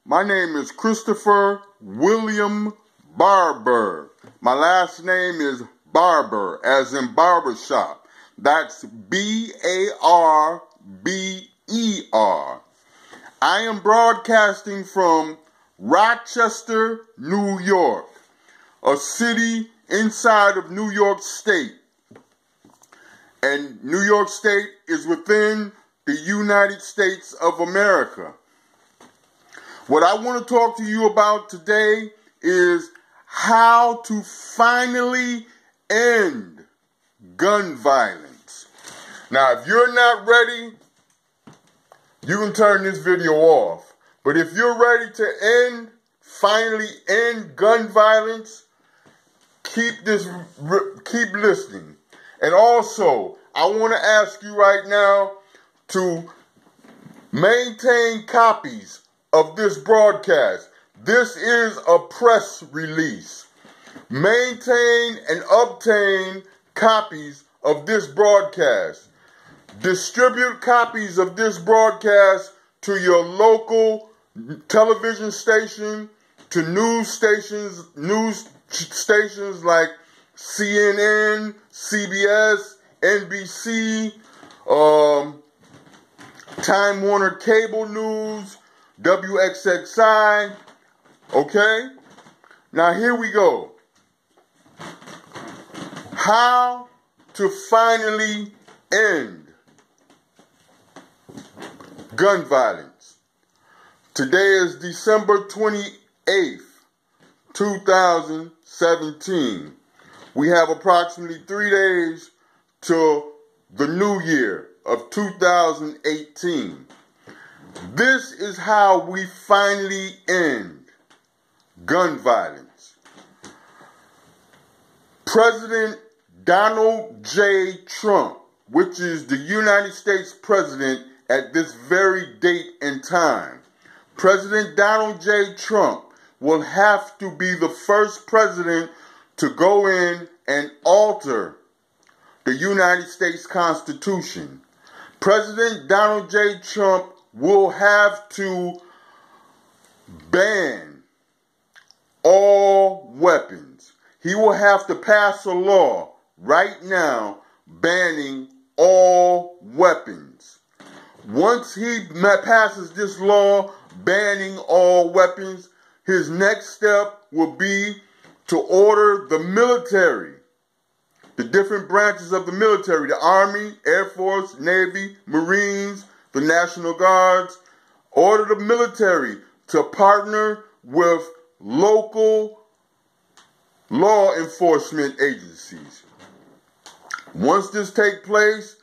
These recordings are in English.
My name is Christopher William Barber. My last name is Barber, as in barbershop. That's B-A-R-B-E-R. I am broadcasting from Rochester, New York, a city inside of New York State. And New York State is within the United States of America. What I want to talk to you about today is how to finally end gun violence. Now, if you're not ready, you can turn this video off. But if you're ready to finally end gun violence, keep listening. And also, I want to ask you right now to maintain copies of this broadcast. This is a press release. Maintain and obtain copies of this broadcast. Distribute copies of this broadcast to your local television station, to news stations like CNN, CBS, NBC, Time Warner Cable News, WXXI. Okay? Now here we go. How to finally end gun violence. Today is December 28th, 2017. We have approximately 3 days till the new year of 2018. This is how we finally end gun violence. President Donald J. Trump, which is the United States President at this very date and time, President Donald J. Trump will have to be the first president to go in and alter the United States Constitution. President Donald J. Trump will have to ban all weapons. He will have to pass a law right now banning all weapons. Once he passes this law banning all weapons, his next step will be to order the military, the different branches of the military, the Army, Air Force, Navy, Marines, the National Guards, order the military to partner with local law enforcement agencies. Once this takes place,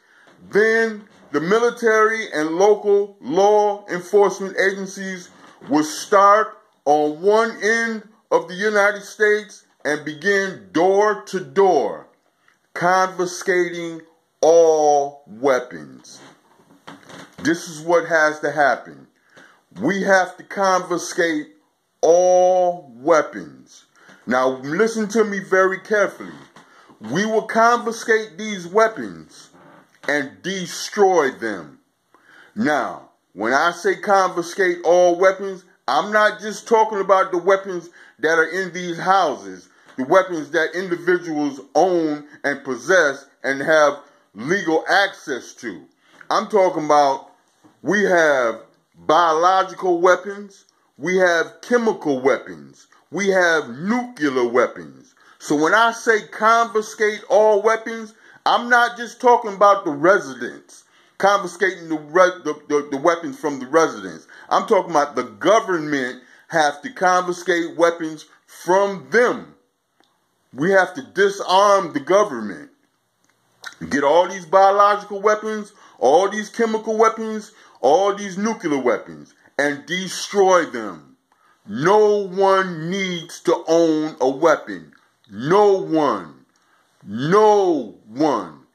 then the military and local law enforcement agencies will start on one end of the United States and begin door to door confiscating all weapons. This is what has to happen. We have to confiscate all weapons. Now listen to me very carefully. We will confiscate these weapons and destroy them. Now, when I say confiscate all weapons, I'm not just talking about the weapons that are in these houses, the weapons that individuals own and possess and have legal access to. I'm talking about we have biological weapons, we have chemical weapons, we have nuclear weapons. So when I say confiscate all weapons, I'm not just talking about the residents, confiscating the weapons from the residents. I'm talking about the government have to confiscate weapons from them. We have to disarm the government. Get all these biological weapons, all these chemical weapons, all these nuclear weapons, and destroy them. No one needs to own a weapon. No one. No one.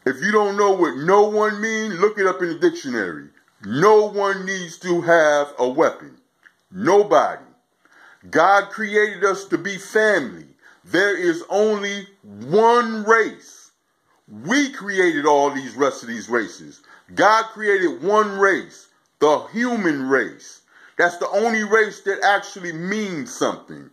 If you don't know what no one means, look it up in the dictionary. No one needs to have a weapon. Nobody. God created us to be family. There is only one race. We created all these rest of these races. God created one race, the human race. That's the only race that actually means something.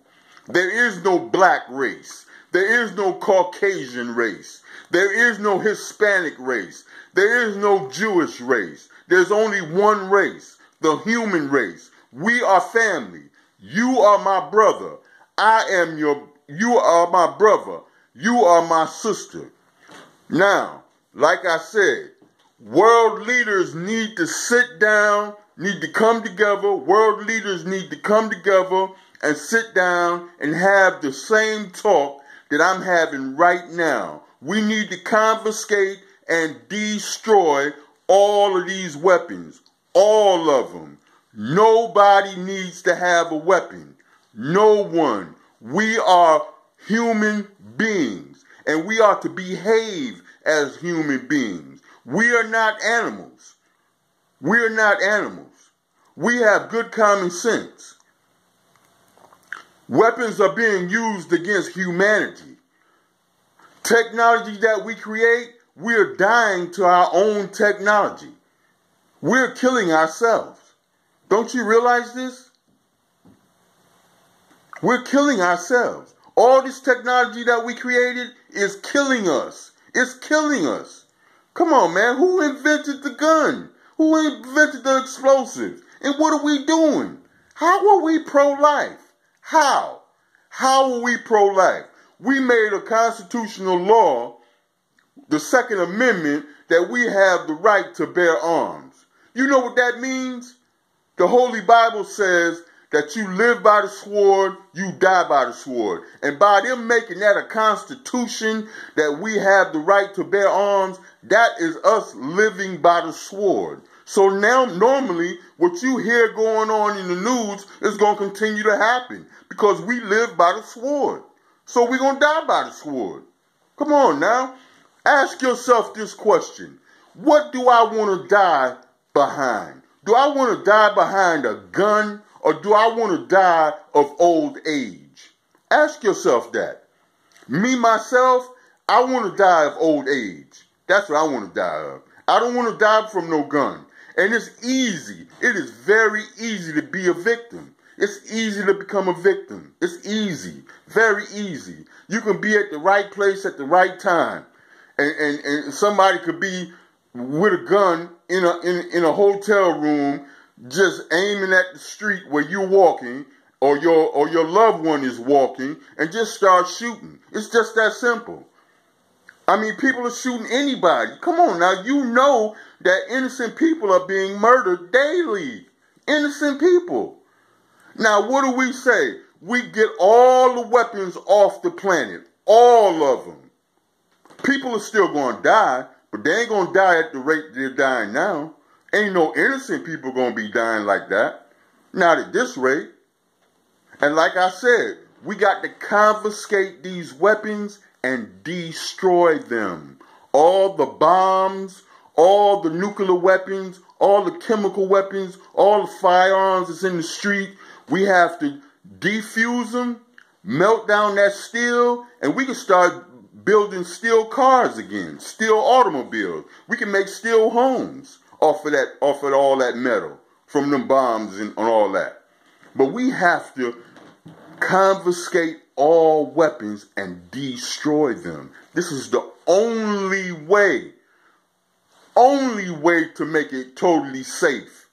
There is no black race. There is no Caucasian race. There is no Hispanic race. There is no Jewish race. There's only one race, the human race. We are family. You are my brother. You are my brother. You are my sister. Now, like I said, world leaders need to sit down, need to come together. World leaders need to come together and sit down and have the same talk that I'm having right now. We need to confiscate and destroy all of these weapons. All of them. Nobody needs to have a weapon. No one. We are human beings, and we are to behave as human beings. We are not animals. We are not animals. We have good common sense. Weapons are being used against humanity. Technology that we create, we're dying to our own technology. We're killing ourselves. Don't you realize this? We're killing ourselves. All this technology that we created is killing us. It's killing us. Come on, man. Who invented the gun? Who invented the explosives? And what are we doing? How are we pro-life? How? How are we pro-life? We made a constitutional law, the Second Amendment, that we have the right to bear arms. You know what that means? The Holy Bible says that you live by the sword, you die by the sword. And by them making that a constitution that we have the right to bear arms, that is us living by the sword. So now, normally, what you hear going on in the news is going to continue to happen because we live by the sword. So we're going to die by the sword. Come on now. Ask yourself this question. What do I want to die behind? Do I want to die behind a gun, or do I want to die of old age? Ask yourself that. Me, myself, I want to die of old age. That's what I want to die of. I don't want to die from no gun. And it's easy. It is very easy to be a victim. It's easy to become a victim. It's easy. Very easy. You can be at the right place at the right time. And somebody could be with a gun in a hotel room just aiming at the street where you're walking or your loved one is walking and just start shooting. It's just that simple. I mean, people are shooting anybody. Come on now, you know that innocent people are being murdered daily. Innocent people. Now, what do we say? We get all the weapons off the planet. All of them. People are still going to die, but they ain't going to die at the rate they're dying now. Ain't no innocent people going to be dying like that. Not at this rate. And like I said, we got to confiscate these weapons and destroy them. All the bombs, all the nuclear weapons, all the chemical weapons, all the firearms that's in the street, we have to defuse them, melt down that steel, and we can start building steel cars again, steel automobiles. We can make steel homes off of all that metal from them bombs and all that. But we have to confiscate all weapons and destroy them. This is the only way to make it totally safe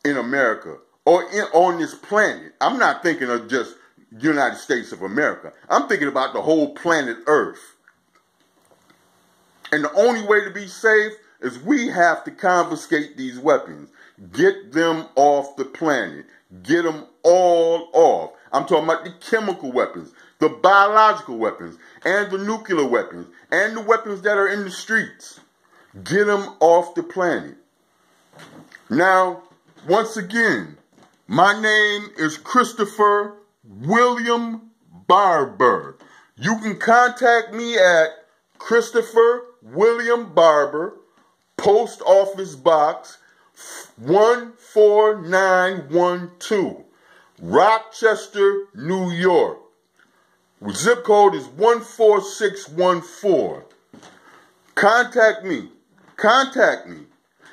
in America or on this planet. I'm not thinking of just United States of America. I'm thinking about the whole planet Earth. And the only way to be safe is we have to confiscate these weapons. Get them off the planet. Get them all off. I'm talking about the chemical weapons, the biological weapons, and the nuclear weapons, and the weapons that are in the streets. Get them off the planet. Now, once again, my name is Christopher William Barber. You can contact me at Christopher William Barber, Post Office Box 14912, Rochester, New York. Zip code is 14614. Contact me. Contact me.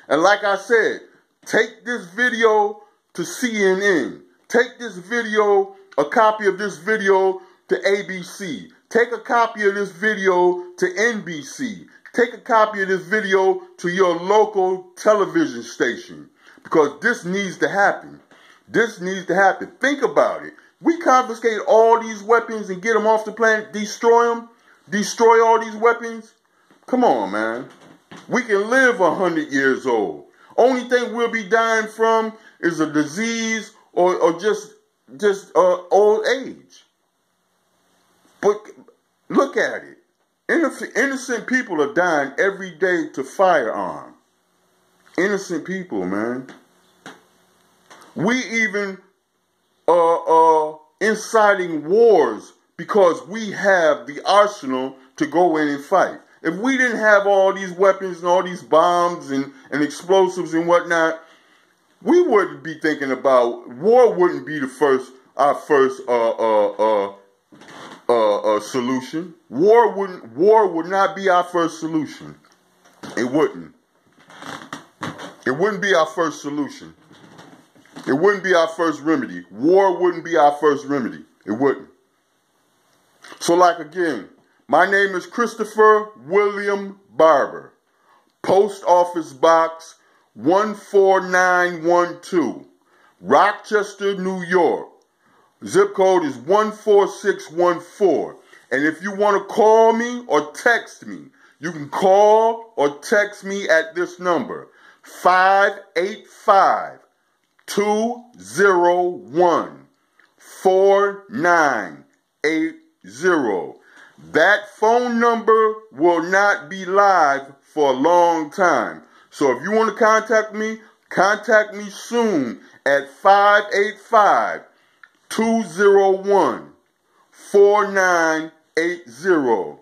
And like I said, take this video to CNN. Take this video, a copy of this video to ABC. Take a copy of this video to NBC. Take a copy of this video to your local television station. Because this needs to happen. This needs to happen. Think about it. We confiscate all these weapons and get them off the planet, destroy them, destroy all these weapons. Come on, man. We can live 100 years old. Only thing we'll be dying from is a disease or just old age. But look at it. Innocent people are dying every day to firearm. Innocent people, man. We even inciting wars because we have the arsenal to go in and fight. If we didn't have all these weapons and all these bombs and explosives and whatnot, we wouldn't be thinking about war. Wouldn't be our first solution. War would not be our first solution. It wouldn't. It wouldn't be our first solution. It wouldn't be our first remedy. War wouldn't be our first remedy. It wouldn't. So, like again, my name is Christopher William Barber. Post Office Box 14912, Rochester, New York. Zip code is 14614. And if you want to call me or text me, you can call or text me at this number, 585-201-4980. That phone number will not be live for a long time. So if you want to contact me soon at 585-201-4980.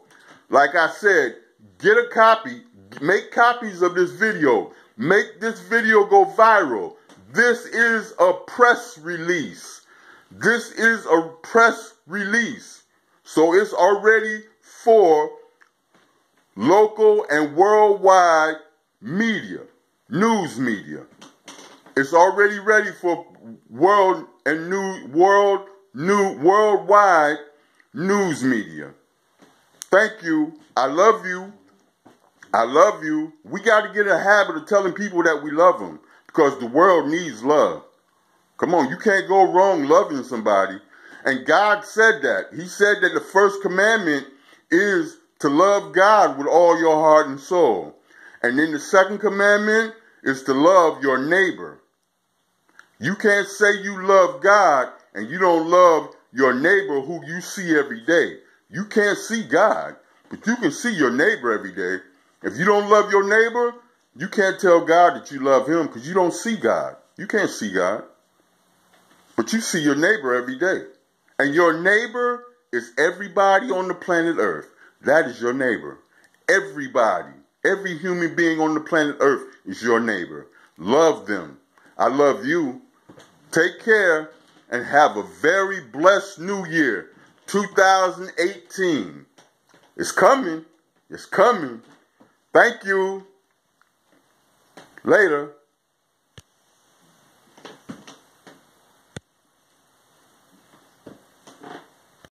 Like I said, get a copy, make copies of this video. Make this video go viral. This is a press release. This is a press release. So it's already for local and worldwide media, news media. It's already ready for worldwide news media. Thank you. I love you. I love you. We got to get in a habit of telling people that we love them because the world needs love. Come on, you can't go wrong loving somebody. And God said that. He said that the first commandment is to love God with all your heart and soul. And then the second commandment is to love your neighbor. You can't say you love God and you don't love your neighbor who you see every day. You can't see God, but you can see your neighbor every day. If you don't love your neighbor, you can't tell God that you love him because you don't see God. You can't see God. But you see your neighbor every day. And your neighbor is everybody on the planet Earth. That is your neighbor. Everybody. Every human being on the planet Earth is your neighbor. Love them. I love you. Take care and have a very blessed new year. 2018. It's coming. It's coming. Thank you. Later.